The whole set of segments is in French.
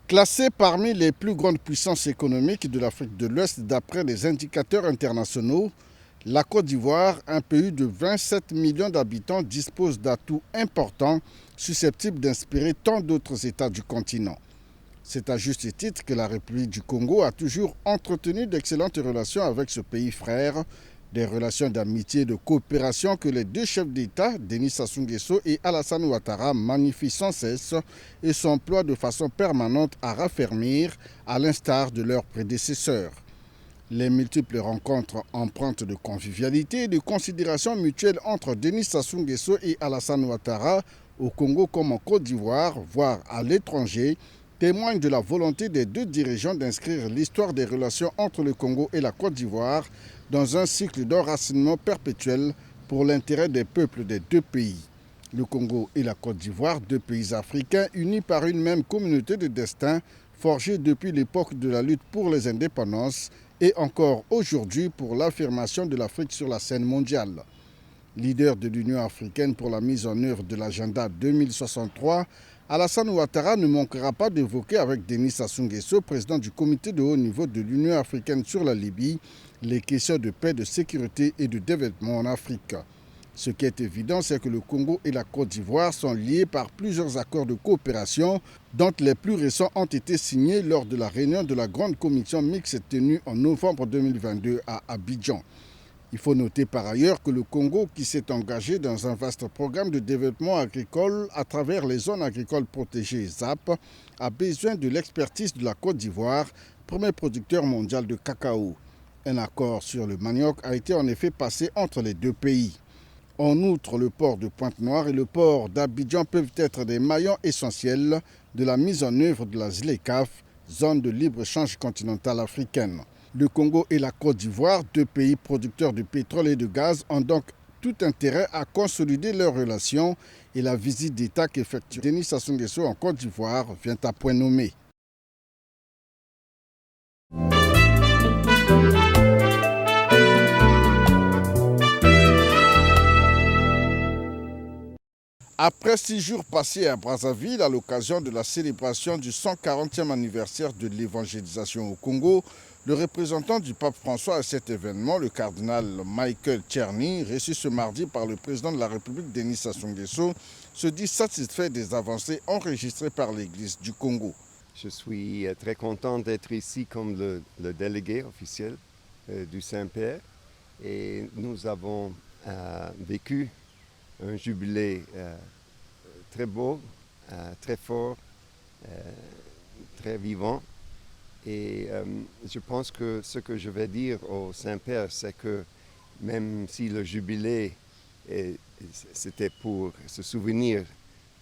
Classée parmi les plus grandes puissances économiques de l'Afrique de l'Ouest d'après les indicateurs internationaux, la Côte d'Ivoire, un pays de 27 millions d'habitants, dispose d'atouts importants susceptibles d'inspirer tant d'autres États du continent. C'est à juste titre que la République du Congo a toujours entretenu d'excellentes relations avec ce pays frère, des relations d'amitié et de coopération que les deux chefs d'État, Denis Sassou Nguesso et Alassane Ouattara, magnifient sans cesse et s'emploient de façon permanente à raffermir, à l'instar de leurs prédécesseurs. Les multiples rencontres empreintes de convivialité et de considération mutuelle entre Denis Sassou Nguesso et Alassane Ouattara, au Congo comme en Côte d'Ivoire, voire à l'étranger, témoignent de la volonté des deux dirigeants d'inscrire l'histoire des relations entre le Congo et la Côte d'Ivoire dans un cycle d'enracinement perpétuel pour l'intérêt des peuples des deux pays. Le Congo et la Côte d'Ivoire, deux pays africains unis par une même communauté de destin, forgée depuis l'époque de la lutte pour les indépendances et encore aujourd'hui pour l'affirmation de l'Afrique sur la scène mondiale. Leader de l'Union africaine pour la mise en œuvre de l'agenda 2063, Alassane Ouattara ne manquera pas d'évoquer avec Denis Sassou Nguesso, président du comité de haut niveau de l'Union africaine sur la Libye, les questions de paix, de sécurité et de développement en Afrique. Ce qui est évident, c'est que le Congo et la Côte d'Ivoire sont liés par plusieurs accords de coopération, dont les plus récents ont été signés lors de la réunion de la Grande Commission mixte tenue en novembre 2022 à Abidjan. Il faut noter par ailleurs que le Congo, qui s'est engagé dans un vaste programme de développement agricole à travers les zones agricoles protégées ZAP, a besoin de l'expertise de la Côte d'Ivoire, premier producteur mondial de cacao. Un accord sur le manioc a été en effet passé entre les deux pays. En outre, le port de Pointe-Noire et le port d'Abidjan peuvent être des maillons essentiels de la mise en œuvre de la ZLECAf, zone de libre-échange continentale africaine. Le Congo et la Côte d'Ivoire, deux pays producteurs de pétrole et de gaz, ont donc tout intérêt à consolider leurs relations et la visite d'État qu'effectue Denis Sassou Nguesso en Côte d'Ivoire vient à point nommé. Après 6 jours passés à Brazzaville à l'occasion de la célébration du 140e anniversaire de l'évangélisation au Congo, le représentant du pape François à cet événement, le cardinal Michael Czerny, reçu ce mardi par le président de la République Denis Sassou Nguesso, se dit satisfait des avancées enregistrées par l'Église du Congo. Je suis très content d'être ici comme le délégué officiel du Saint-Père et nous avons vécu un jubilé très beau, très fort, très vivant. Et je pense que ce que je vais dire au Saint-Père, c'est que même si le jubilé, c'était pour se souvenir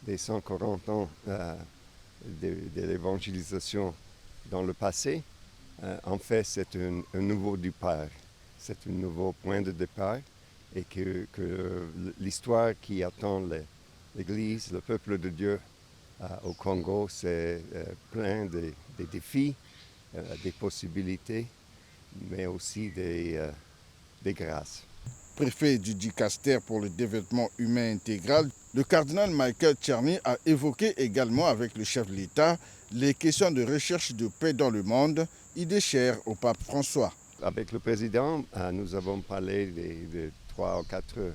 des 140 ans de l'évangélisation dans le passé, en fait c'est un nouveau départ, c'est un nouveau point de départ. Et que l'histoire qui attend l'Église, le peuple de Dieu au Congo, c'est plein de défis, des possibilités, mais aussi des grâces. Préfet du Dicaster pour le développement humain intégral, le cardinal Michael Czerny a évoqué également avec le chef de l'État les questions de recherche de paix dans le monde, idée chère au pape François. Avec le président, nous avons parlé de 3 ou 4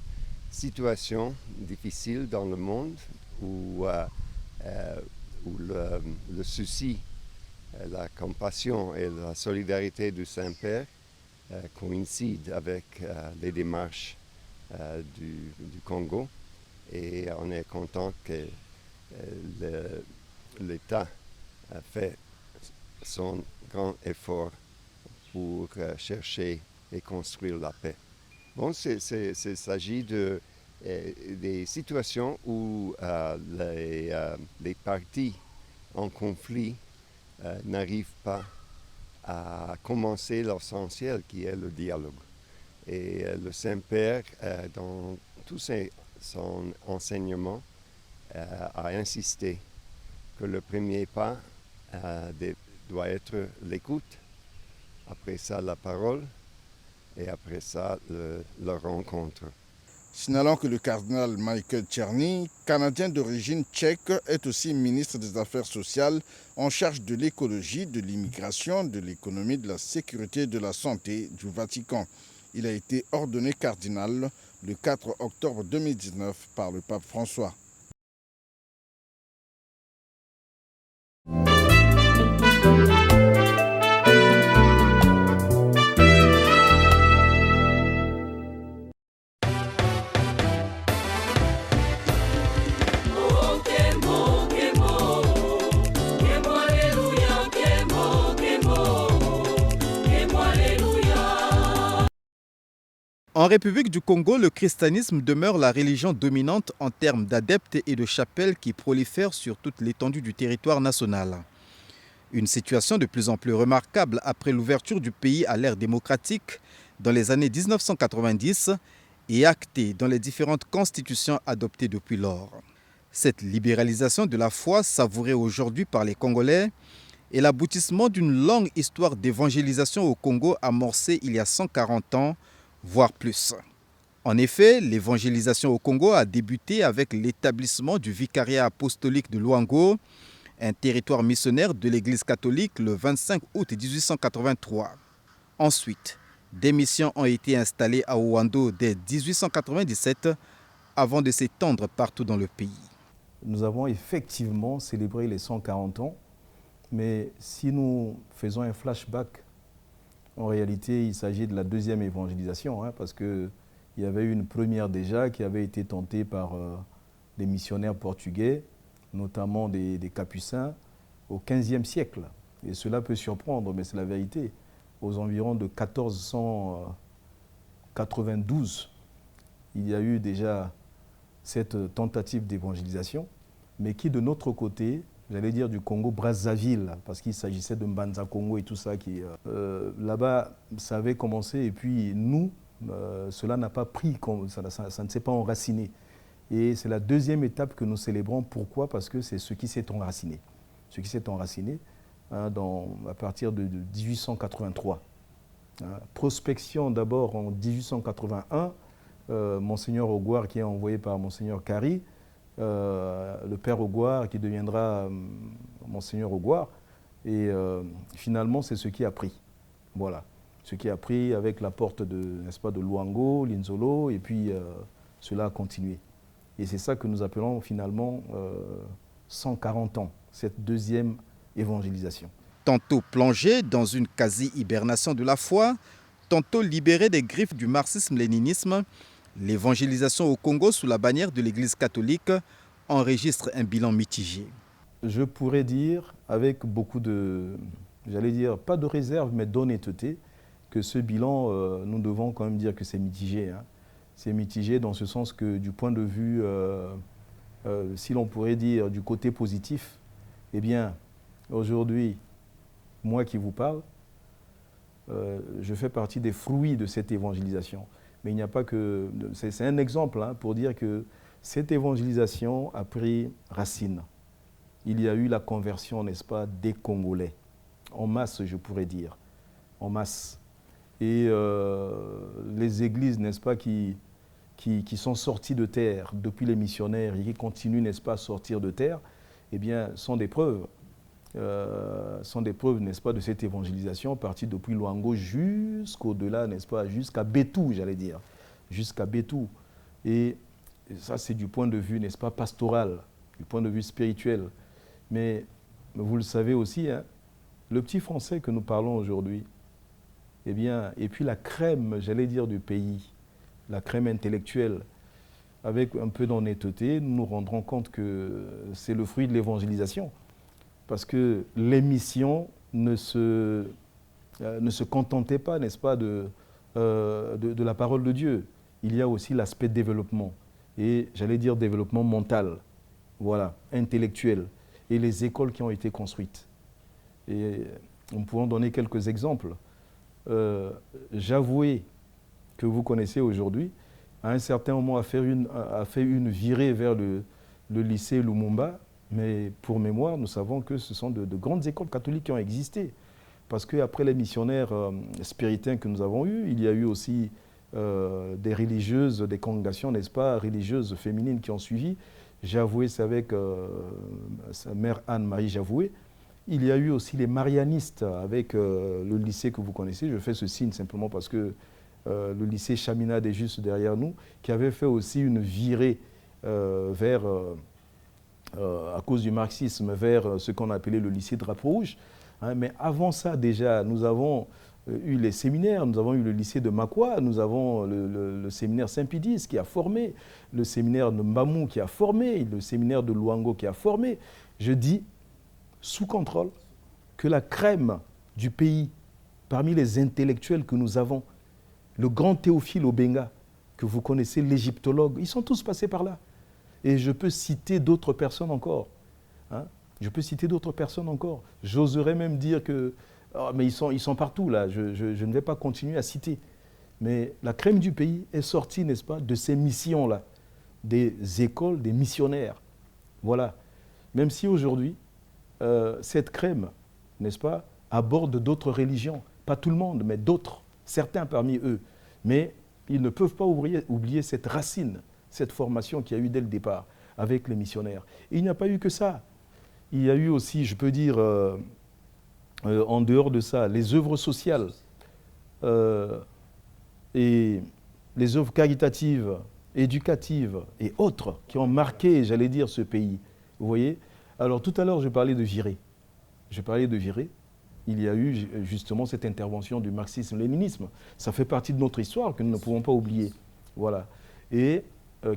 situations difficiles dans le monde où le souci, la compassion et la solidarité du Saint-Père coïncident avec les démarches du Congo. Et on est content que l'État a fait son grand effort pour chercher et construire la paix. Bon, il s'agit des situations où les parties en conflit n'arrivent pas à commencer l'essentiel qui est le dialogue. Et le Saint-Père, dans tout son enseignement, a insisté que le premier pas doit être l'écoute, après ça la parole et après ça la rencontre. Signalant que le cardinal Michael Czerny, canadien d'origine tchèque, est aussi ministre des Affaires sociales en charge de l'écologie, de l'immigration, de l'économie, de la sécurité et de la santé du Vatican. Il a été ordonné cardinal le 4 octobre 2019 par le pape François. En République du Congo, le christianisme demeure la religion dominante en termes d'adeptes et de chapelles qui prolifèrent sur toute l'étendue du territoire national. Une situation de plus en plus remarquable après l'ouverture du pays à l'ère démocratique dans les années 1990 et actée dans les différentes constitutions adoptées depuis lors. Cette libéralisation de la foi, savourée aujourd'hui par les Congolais, est l'aboutissement d'une longue histoire d'évangélisation au Congo amorcée il y a 140 ans, voire plus. En effet, l'évangélisation au Congo a débuté avec l'établissement du vicariat apostolique de Luango, un territoire missionnaire de l'Église catholique le 25 août 1883. Ensuite, des missions ont été installées à Ouando dès 1897 avant de s'étendre partout dans le pays. Nous avons effectivement célébré les 140 ans, mais si nous faisons un flashback, en réalité, il s'agit de la deuxième évangélisation, parce qu'il y avait eu une première déjà qui avait été tentée par des missionnaires portugais, notamment des Capucins, au XVe siècle. Et cela peut surprendre, mais c'est la vérité. Aux environs de 1492, il y a eu déjà cette tentative d'évangélisation, mais qui, de notre côté, j'allais dire du Congo-Brazzaville, parce qu'il s'agissait de Mbanza Congo et tout ça, là-bas, ça avait commencé, et puis nous, cela n'a pas pris, ça ne s'est pas enraciné. Et c'est la deuxième étape que nous célébrons. Pourquoi? Parce que c'est ce qui s'est enraciné. Ce qui s'est enraciné à partir de 1883. Prospection d'abord en 1881, Monseigneur Augoire, qui est envoyé par Monseigneur Kari, le père Augoire qui deviendra Monseigneur Augoire, et finalement c'est ce qui a pris. Voilà, ce qui a pris avec la porte de Luango, Linzolo, et puis cela a continué. Et c'est ça que nous appelons finalement 140 ans, cette deuxième évangélisation. Tantôt plongé dans une quasi-hibernation de la foi, tantôt libéré des griffes du marxisme-léninisme, l'évangélisation au Congo sous la bannière de l'Église catholique enregistre un bilan mitigé. Je pourrais dire, avec beaucoup de, j'allais dire, pas de réserve, mais d'honnêteté, que ce bilan, nous devons quand même dire que c'est mitigé. C'est mitigé dans ce sens que du point de vue, si l'on pourrait dire du côté positif, eh bien, aujourd'hui, moi qui vous parle, je fais partie des fruits de cette évangélisation. Mais il n'y a pas que... C'est un exemple pour dire que cette évangélisation a pris racine. Il y a eu la conversion, n'est-ce pas, des Congolais. En masse, je pourrais dire. En masse. Et les églises, n'est-ce pas, qui sont sorties de terre depuis les missionnaires et qui continuent, n'est-ce pas, à sortir de terre, eh bien, sont des preuves. N'est-ce pas, de cette évangélisation, partie depuis Luango jusqu'au-delà, n'est-ce pas, jusqu'à Bétou, j'allais dire, jusqu'à Bétou. Et ça, c'est du point de vue, n'est-ce pas, pastoral, du point de vue spirituel. Mais vous le savez aussi, le petit français que nous parlons aujourd'hui, eh bien, et puis la crème, j'allais dire, du pays, la crème intellectuelle, avec un peu d'honnêteté, nous nous rendrons compte que c'est le fruit de l'évangélisation. Parce que les missions ne se contentaient pas, n'est-ce pas, de la parole de Dieu. Il y a aussi l'aspect développement. Et j'allais dire développement mental, voilà, intellectuel. Et les écoles qui ont été construites. Et nous pouvons donner quelques exemples. J'avouais que vous connaissez aujourd'hui, à un certain moment a fait une virée vers le lycée Lumumba, Mais pour mémoire, nous savons que ce sont de grandes écoles catholiques qui ont existé. Parce qu'après les missionnaires spiritains que nous avons eus, il y a eu aussi des religieuses, des congrégations, n'est-ce pas, religieuses féminines qui ont suivi. Javoué, c'est avec sa mère Anne-Marie Javoué. Il y a eu aussi les marianistes avec le lycée que vous connaissez. Je fais ce signe simplement parce que le lycée Chaminade est juste derrière nous, qui avait fait aussi une virée vers, à cause du marxisme, vers ce qu'on appelait le lycée Drapeau Rouge. Hein, mais avant ça, déjà, nous avons eu les séminaires, nous avons eu le lycée de Makwa, nous avons le séminaire Saint-Pédis qui a formé, le séminaire de Mbamou qui a formé, le séminaire de Luango qui a formé. Je dis, sous contrôle, que la crème du pays, parmi les intellectuels que nous avons, le grand Théophile Obenga, que vous connaissez, l'égyptologue, ils sont tous passés par là. Et je peux citer d'autres personnes encore. Hein. Je peux citer d'autres personnes encore. J'oserais même dire que... Oh, mais ils sont partout là, je ne vais pas continuer à citer. Mais la crème du pays est sortie, n'est-ce pas, de ces missions-là, des écoles, des missionnaires. Voilà. Même si aujourd'hui, cette crème, n'est-ce pas, aborde d'autres religions. Pas tout le monde, mais d'autres, certains parmi eux. Mais ils ne peuvent pas oublier cette racine, cette formation qu'il y a eu dès le départ avec les missionnaires. Et il n'y a pas eu que ça. Il y a eu aussi, je peux dire, en dehors de ça, les œuvres sociales et les œuvres caritatives, éducatives et autres qui ont marqué, j'allais dire, ce pays. Vous voyez? Alors tout à l'heure, je parlais de Viré. Il y a eu justement cette intervention du marxisme-léninisme. Ça fait partie de notre histoire que nous ne pouvons pas oublier. Voilà. Et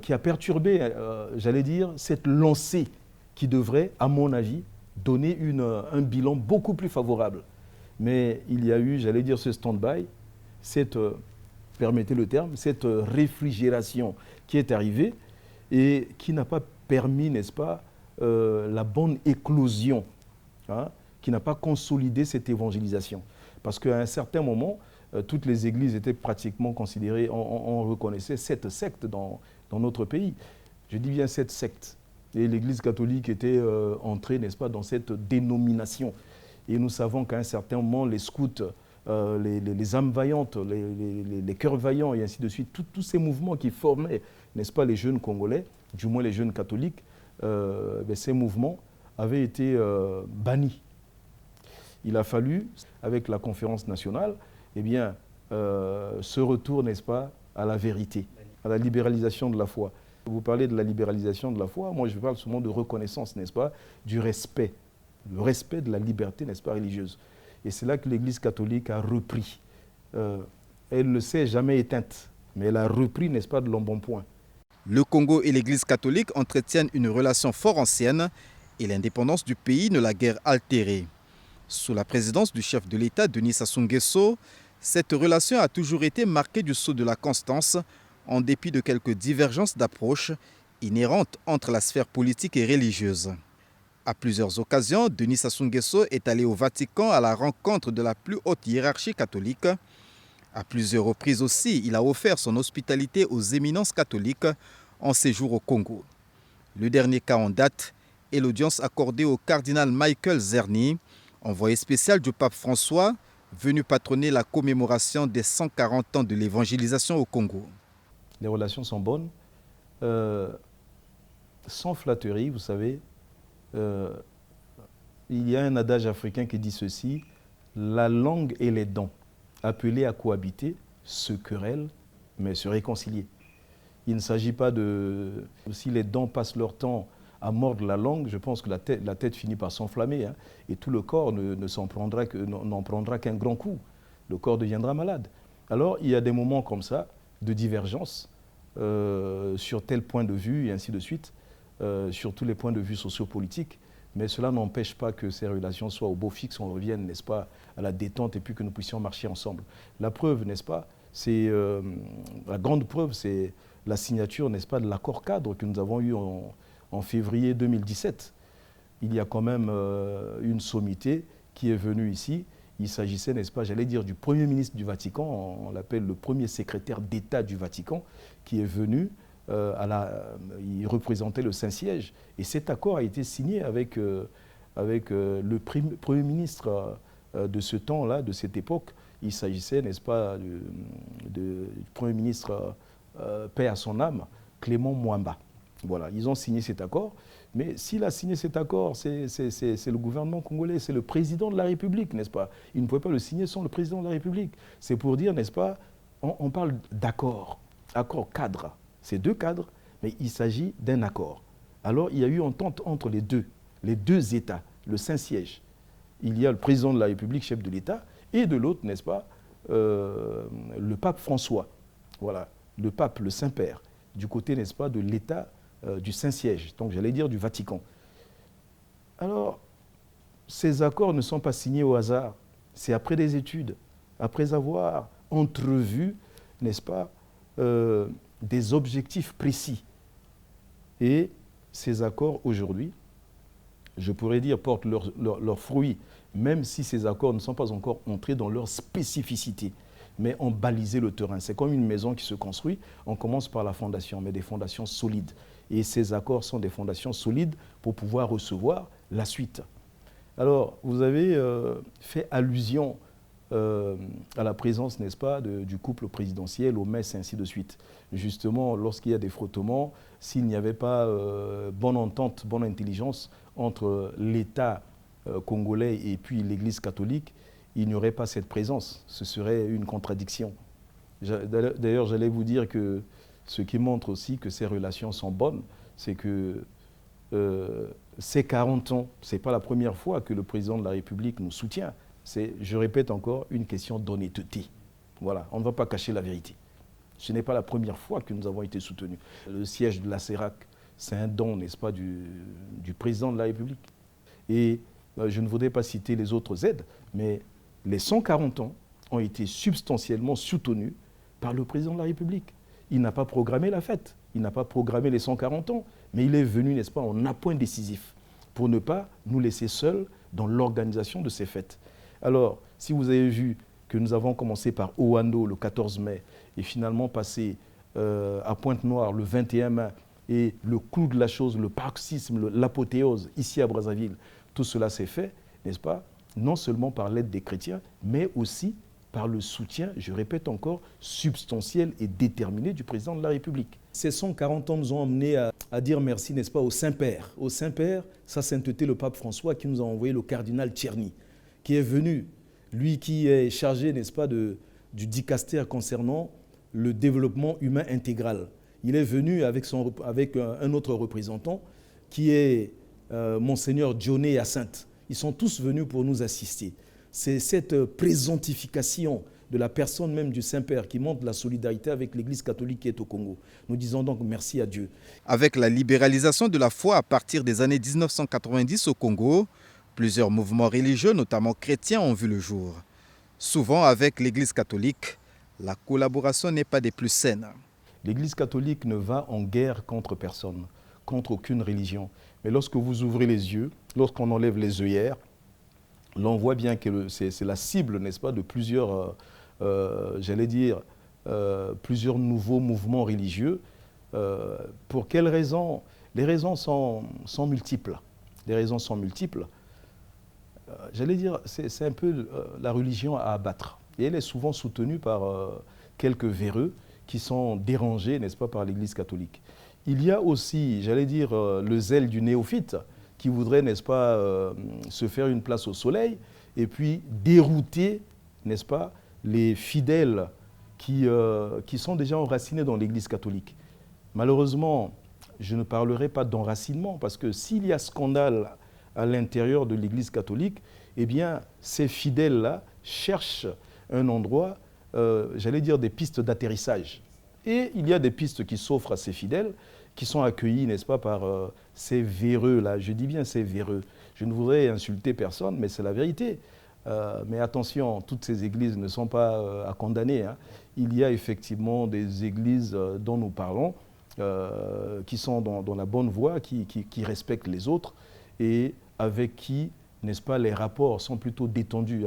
qui a perturbé, j'allais dire, cette lancée qui devrait, à mon avis, donner un bilan beaucoup plus favorable. Mais il y a eu, j'allais dire, ce stand-by, cette, permettez le terme, cette réfrigération qui est arrivée et qui n'a pas permis, n'est-ce pas, la bonne éclosion, hein, qui n'a pas consolidé cette évangélisation. Parce qu'à un certain moment, toutes les églises étaient pratiquement considérées, on reconnaissait cette secte dans notre pays. Je dis bien cette secte. Et l'Église catholique était entrée, n'est-ce pas, dans cette dénomination. Et nous savons qu'à un certain moment, les scouts, les âmes vaillantes, les cœurs vaillants et ainsi de suite, tous ces mouvements qui formaient, n'est-ce pas, les jeunes Congolais, du moins les jeunes catholiques, ces mouvements avaient été bannis. Il a fallu, avec la conférence nationale, eh bien, ce retour, n'est-ce pas, à la vérité, à la libéralisation de la foi. Vous parlez de la libéralisation de la foi, moi je parle souvent de reconnaissance, n'est-ce pas, du respect, le respect de la liberté, n'est-ce pas, religieuse. Et c'est là que l'Église catholique a repris. Elle ne s'est jamais éteinte, mais elle a repris, n'est-ce pas, de l'embonpoint. Le Congo et l'Église catholique entretiennent une relation fort ancienne et l'indépendance du pays ne l'a guère altérée. Sous la présidence du chef de l'État, Denis Sassou Nguesso, cette relation a toujours été marquée du sceau de la constance, en dépit de quelques divergences d'approche inhérentes entre la sphère politique et religieuse. À plusieurs occasions, Denis Sassou Nguesso est allé au Vatican à la rencontre de la plus haute hiérarchie catholique. À plusieurs reprises aussi, il a offert son hospitalité aux éminences catholiques en séjour au Congo. Le dernier cas en date est l'audience accordée au cardinal Michael Zerny, envoyé spécial du pape François, venu patronner la commémoration des 140 ans de l'évangélisation au Congo. Les relations sont bonnes. Sans flatterie, vous savez, il y a un adage africain qui dit ceci: la langue et les dents, appelés à cohabiter, se querellent, mais se réconcilier. Il ne s'agit pas de... Si les dents passent leur temps à mordre la langue, je pense que la tête finit par s'enflammer, hein, et tout le corps n'en prendra qu'un grand coup. Le corps deviendra malade. Alors, il y a des moments comme ça, de divergence sur tel point de vue et ainsi de suite, sur tous les points de vue sociopolitiques, mais cela n'empêche pas que ces relations soient au beau fixe, on revienne, n'est-ce pas, à la détente et puis que nous puissions marcher ensemble. La preuve, n'est-ce pas, c'est la grande preuve, c'est la signature, n'est-ce pas, de l'accord cadre que nous avons eu en février 2017. Il y a quand même une sommité qui est venue ici. Il s'agissait, n'est-ce pas, j'allais dire, du Premier ministre du Vatican, on l'appelle le premier secrétaire d'État du Vatican, qui est venu il représentait le Saint-Siège. Et cet accord a été signé avec le Premier ministre de ce temps-là, de cette époque. Il s'agissait, n'est-ce pas, du Premier ministre, paix à son âme, Clément Mwamba. Voilà, ils ont signé cet accord. Mais s'il a signé cet accord, c'est le gouvernement congolais, c'est le président de la République, n'est-ce pas? Il ne pouvait pas le signer sans le président de la République. C'est pour dire, n'est-ce pas, on parle d'accord, accord cadre. C'est deux cadres, mais il s'agit d'un accord. Alors, il y a eu entente entre les deux États, le Saint-Siège. Il y a le président de la République, chef de l'État, et de l'autre, n'est-ce pas, le pape François. Voilà, le pape, le Saint-Père, du côté, n'est-ce pas, de l'État du Saint-Siège, donc j'allais dire du Vatican. Alors, ces accords ne sont pas signés au hasard. C'est après des études, après avoir entrevu, n'est-ce pas, des objectifs précis. Et ces accords, aujourd'hui, je pourrais dire, portent leurs fruits, même si ces accords ne sont pas encore entrés dans leur spécificité, mais ont balisé le terrain. C'est comme une maison qui se construit, on commence par la fondation, mais des fondations solides. Et ces accords sont des fondations solides pour pouvoir recevoir la suite. Alors, vous avez fait allusion à la présence, n'est-ce pas, du couple présidentiel, aux messes et ainsi de suite. Justement, lorsqu'il y a des frottements, s'il n'y avait pas bonne entente, bonne intelligence entre l'État congolais et puis l'Église catholique, il n'y aurait pas cette présence. Ce serait une contradiction. D'ailleurs, j'allais vous dire que ce qui montre aussi que ces relations sont bonnes, c'est que ces 40 ans, ce n'est pas la première fois que le président de la République nous soutient. C'est, je répète encore, une question d'honnêteté. Voilà, on ne va pas cacher la vérité. Ce n'est pas la première fois que nous avons été soutenus. Le siège de la CERAC, c'est un don, n'est-ce pas, du président de la République. Et je ne voudrais pas citer les autres aides, mais les 140 ans ont été substantiellement soutenus par le président de la République. Il n'a pas programmé la fête, il n'a pas programmé les 140 ans, mais il est venu, n'est-ce pas, en appoint décisif pour ne pas nous laisser seuls dans l'organisation de ces fêtes. Alors, si vous avez vu que nous avons commencé par Owando le 14 mai et finalement passé à Pointe-Noire le 21 mai et le clou de la chose, le paroxysme, l'apothéose ici à Brazzaville, tout cela s'est fait, n'est-ce pas, non seulement par l'aide des chrétiens, mais aussi par le soutien, je répète encore, substantiel et déterminé du président de la République. Ces 140 ans nous ont amenés à dire merci, n'est-ce pas, au Saint-Père. Au Saint-Père, sa sainteté, le pape François, qui nous a envoyé le cardinal Tcherny, qui est venu, lui qui est chargé, n'est-ce pas, du dicastère concernant le développement humain intégral. Il est venu avec un autre représentant, qui est Monseigneur Dionné Hyacinthe. Ils sont tous venus pour nous assister. C'est cette présentification de la personne même du Saint-Père qui montre la solidarité avec l'Église catholique qui est au Congo. Nous disons donc merci à Dieu. Avec la libéralisation de la foi à partir des années 1990 au Congo, plusieurs mouvements religieux, notamment chrétiens, ont vu le jour. Souvent avec l'Église catholique, la collaboration n'est pas des plus saines. L'Église catholique ne va en guerre contre personne, contre aucune religion. Mais lorsque vous ouvrez les yeux, lorsqu'on enlève les œillères, l'on voit bien que c'est la cible, n'est-ce pas, de plusieurs, j'allais dire, plusieurs nouveaux mouvements religieux. Pour quelles raisons? Les raisons sont multiples. Les raisons sont multiples. J'allais dire, c'est un peu la religion à abattre. Et elle est souvent soutenue par quelques véreux qui sont dérangés, n'est-ce pas, par l'Église catholique. Il y a aussi, j'allais dire, le zèle du néophyte qui voudrait, n'est-ce pas, se faire une place au soleil et puis dérouter, n'est-ce pas, les fidèles qui sont déjà enracinés dans l'Église catholique. Malheureusement, je ne parlerai pas d'enracinement parce que s'il y a scandale à l'intérieur de l'Église catholique, eh bien, ces fidèles-là cherchent un endroit, j'allais dire, des pistes d'atterrissage. Et il y a des pistes qui s'offrent à ces fidèles, qui sont accueillis, n'est-ce pas, par ces véreux-là. Je dis bien ces véreux. Je ne voudrais insulter personne, mais c'est la vérité. Mais attention, toutes ces églises ne sont pas à condamner, hein. Il y a effectivement des églises dont nous parlons, qui sont dans la bonne voie, qui respectent les autres, et avec qui, n'est-ce pas, les rapports sont plutôt détendus.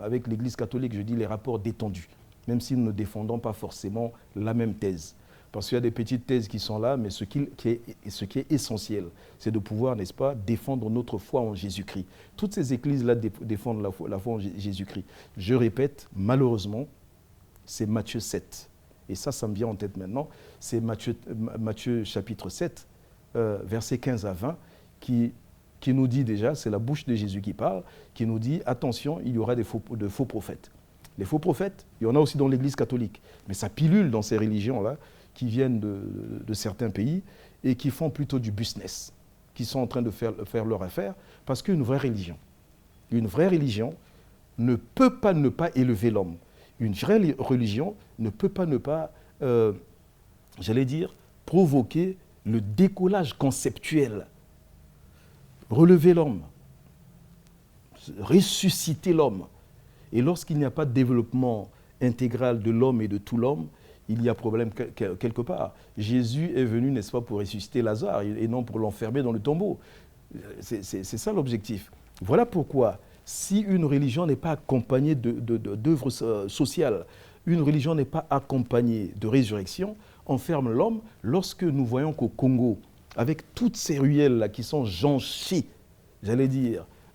Avec l'Église catholique, je dis les rapports détendus, même si nous ne défendons pas forcément la même thèse. Parce qu'il y a des petites thèses qui sont là, mais ce qui est essentiel, c'est de pouvoir, n'est-ce pas, défendre notre foi en Jésus-Christ. Toutes ces églises-là défendent la foi en Jésus-Christ. Je répète, malheureusement, c'est Matthieu 7. Et ça me vient en tête maintenant. C'est Matthieu chapitre 7, versets 15 à 20, qui nous dit déjà, c'est la bouche de Jésus qui parle, qui nous dit, attention, il y aura de faux prophètes. Les faux prophètes, il y en a aussi dans l'Église catholique, mais ça pilule dans ces religions-là, qui viennent de certains pays et qui font plutôt du business, qui sont en train de faire leur affaire, parce qu'une vraie religion ne peut pas ne pas élever l'homme. Une vraie religion ne peut pas ne pas, provoquer le décollage conceptuel, relever l'homme, ressusciter l'homme. Et lorsqu'il n'y a pas de développement intégral de l'homme et de tout l'homme, il y a problème quelque part. Jésus est venu, n'est-ce pas, pour ressusciter Lazare et non pour l'enfermer dans le tombeau. C'est ça l'objectif. Voilà pourquoi, si une religion n'est pas accompagnée d'œuvres sociales, une religion n'est pas accompagnée de résurrection, enferme l'homme. Lorsque nous voyons qu'au Congo, avec toutes ces ruelles-là qui sont jonchées,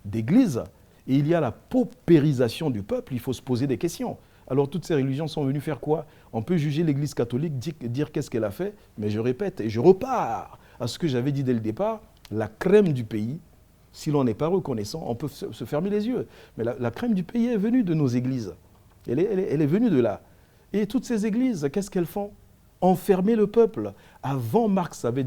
d'églises, et il y a la paupérisation du peuple, il faut se poser des questions. Alors toutes ces religions sont venues faire quoi? On peut juger l'Église catholique, dire qu'est-ce qu'elle a fait, mais je répète et je repars à ce que j'avais dit dès le départ, la crème du pays, si l'on n'est pas reconnaissant, on peut se fermer les yeux. Mais la crème du pays est venue de nos églises. Elle est venue de là. Et toutes ces églises, qu'est-ce qu'elles font? Enfermer le peuple. Avant, Marx avait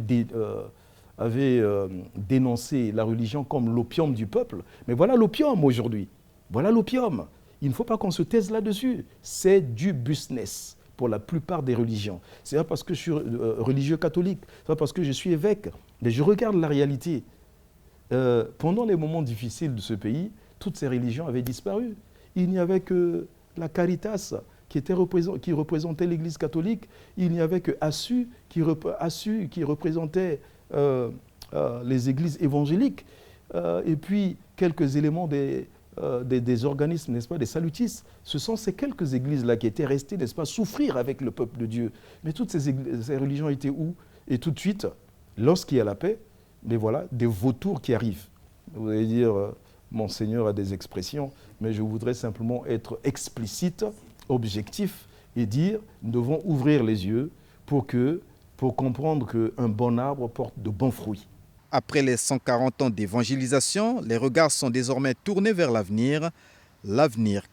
dénoncé la religion comme l'opium du peuple. Mais voilà l'opium aujourd'hui. Voilà l'opium. Il ne faut pas qu'on se taise là-dessus. C'est du business pour la plupart des religions. C'est pas parce que je suis religieux catholique, c'est pas parce que je suis évêque, mais je regarde la réalité. Pendant les moments difficiles de ce pays, toutes ces religions avaient disparu. Il n'y avait que la Caritas qui représentait l'Église catholique. Il n'y avait que Assu qui représentait les églises évangéliques. Et puis quelques éléments des organismes, n'est-ce pas, des salutistes. Ce sont ces quelques églises-là qui étaient restées, n'est-ce pas, souffrir avec le peuple de Dieu. Mais toutes ces religions étaient où? Et tout de suite, lorsqu'il y a la paix, mais voilà, des vautours qui arrivent. Vous allez dire, Monseigneur a des expressions, mais je voudrais simplement être explicite, objectif, et dire, nous devons ouvrir les yeux pour comprendre qu'un bon arbre porte de bons fruits. Après les 140 ans d'évangélisation, les regards sont désormais tournés vers l'avenir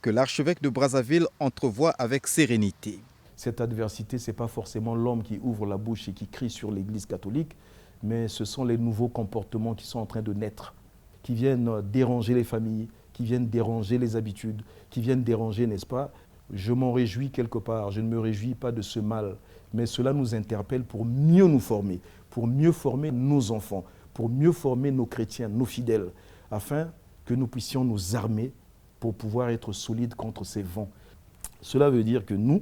que l'archevêque de Brazzaville entrevoit avec sérénité. Cette adversité, ce n'est pas forcément l'homme qui ouvre la bouche et qui crie sur l'Église catholique, mais ce sont les nouveaux comportements qui sont en train de naître, qui viennent déranger les familles, qui viennent déranger les habitudes, qui viennent déranger, n'est-ce pas? Je m'en réjouis quelque part, je ne me réjouis pas de ce mal, mais cela nous interpelle pour mieux nous former, pour mieux former nos enfants, pour mieux former nos chrétiens, nos fidèles, afin que nous puissions nous armer pour pouvoir être solides contre ces vents. Cela veut dire que nous,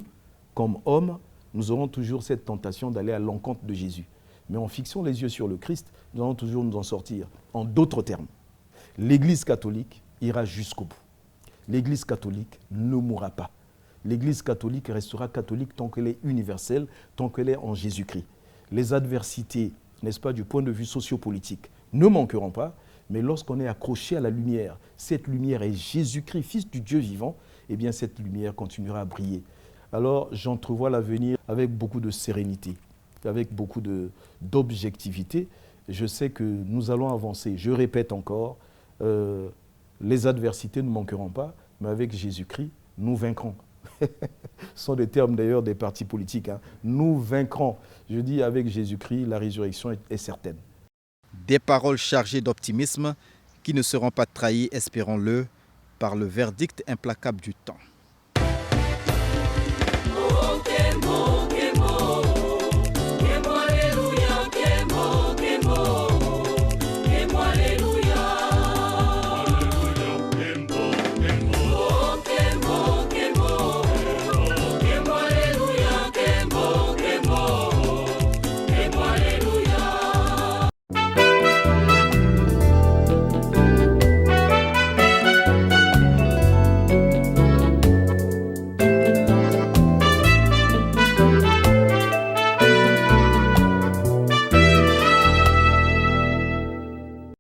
comme hommes, nous aurons toujours cette tentation d'aller à l'encontre de Jésus. Mais en fixant les yeux sur le Christ, nous allons toujours nous en sortir. En d'autres termes, l'Église catholique ira jusqu'au bout. L'Église catholique ne mourra pas. L'Église catholique restera catholique tant qu'elle est universelle, tant qu'elle est en Jésus-Christ. Les adversités, n'est-ce pas, du point de vue sociopolitique, ne manqueront pas, mais lorsqu'on est accroché à la lumière, cette lumière est Jésus-Christ, Fils du Dieu vivant, eh bien cette lumière continuera à briller. Alors j'entrevois l'avenir avec beaucoup de sérénité, avec beaucoup d'objectivité. Je sais que nous allons avancer. Je répète encore, les adversités ne manqueront pas, mais avec Jésus-Christ, nous vaincrons. Ce sont des termes d'ailleurs des partis politiques. Hein. Nous vaincrons. Je dis avec Jésus-Christ, la résurrection est certaine. Des paroles chargées d'optimisme qui ne seront pas trahies, espérons-le, par le verdict implacable du temps.